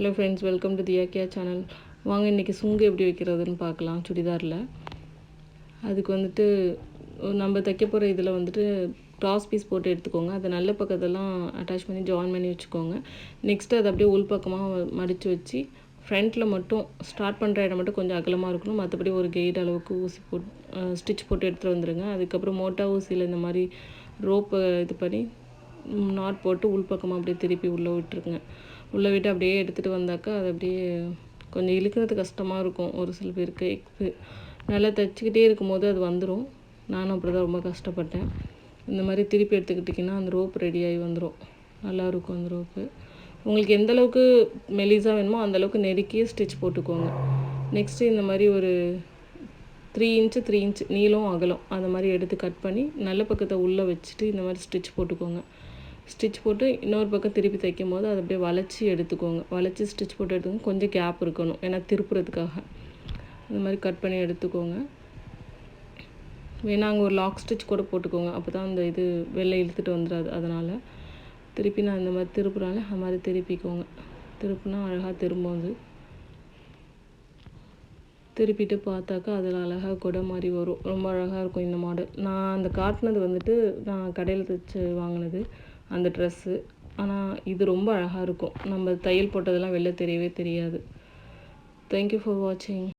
Hello friends, welcome to தியா கியா channel. வாங்க இன்றைக்கி சுங்கு எப்படி வைக்கிறதுன்னு பார்க்கலாம். சுடிதாரில் அதுக்கு வந்துட்டு நம்ம தைக்க போகிற இதில் வந்துட்டு கிராஸ் பீஸ் போட்டு எடுத்துக்கோங்க. அதை நல்ல பக்கத்தெல்லாம் அட்டாச் பண்ணி ஜாயின் பண்ணி வச்சுக்கோங்க. நெக்ஸ்ட்டு அதை அப்படியே உள் பக்கமாக மடித்து வச்சு ஃப்ரண்ட்டில் மட்டும் ஸ்டார்ட் பண்ணுற இடம் மட்டும் கொஞ்சம் அகலமாக இருக்கணும். மற்றபடி ஒரு கெய்ட் அளவுக்கு ஊசி போட்டு ஸ்டிச் போட்டு எடுத்துகிட்டு வந்துடுங்க. அதுக்கப்புறம் மோட்டா ஊசியில் இந்த மாதிரி ரோப்பை இது பண்ணி நாட் போட்டு உள் பக்கமாக அப்படியே திருப்பி உள்ளே விட்டுருங்க. உள்ளே விட்டு அப்படியே எடுத்துகிட்டு வந்தாக்கா அது அப்படியே கொஞ்சம் இழுக்கிறது கஷ்டமாக இருக்கும் ஒரு சில பேருக்கு. நல்லா தைச்சிக்கிட்டே இருக்கும்போது அது வந்துடும். நானும் அப்படி தான் ரொம்ப கஷ்டப்பட்டேன். இந்த மாதிரி திருப்பி எடுத்துக்கிட்டிங்கன்னா அந்த ரோப் ரெடியாகி வந்துடும். நல்லாயிருக்கும் அந்த ரோப்பு. உங்களுக்கு எந்தளவுக்கு மெலிசாக வேணுமோ அந்தளவுக்கு நெருக்கி ஸ்டிச் போட்டுக்கோங்க. நெக்ஸ்ட்டு இந்த மாதிரி ஒரு 3 இன்ச்சு நீளம் அகலம் அந்த மாதிரி எடுத்து கட் பண்ணி நல்ல பக்கத்தை உள்ளே வச்சுட்டு இந்த மாதிரி ஸ்டிச் போட்டுக்கோங்க. ஸ்டிச் போட்டு இன்னொரு பக்கம் திருப்பி தைக்கும் போது அதை அப்படியே வளைச்சி எடுத்துக்கோங்க. வளைச்சி ஸ்டிச் போட்டு எடுத்துக்கோங்க. கொஞ்சம் கேப் இருக்கணும், ஏன்னா திருப்புறதுக்காக. இந்த மாதிரி கட் பண்ணி எடுத்துக்கோங்க. வேணா அங்கே ஒரு லாக் ஸ்டிச் கூட போட்டுக்கோங்க. அப்போ தான் அந்த இது வெளில இழுத்துட்டு வந்துடாது. அதனால் திருப்பி நான் இந்த மாதிரி திருப்புறால அது மாதிரி திருப்பிக்கோங்க. திருப்புனா அழகாக திரும்பும். அது திருப்பிட்டு பார்த்தாக்கா அதில் அழகாக கொடை மாதிரி வரும். ரொம்ப அழகாக இருக்கும் இந்த மாடல். நான் அந்த காட்டினது வந்துட்டு நான் கடையில் தைச்சி வாங்கினது அந்த ட்ரெஸ்ஸு. ஆனால் இது ரொம்ப அழகாக இருக்கும். நம்ம தையல் போட்டதெல்லாம் வெளில தெரியவே தெரியாது. தேங்க்யூ ஃபார் வாட்சிங்.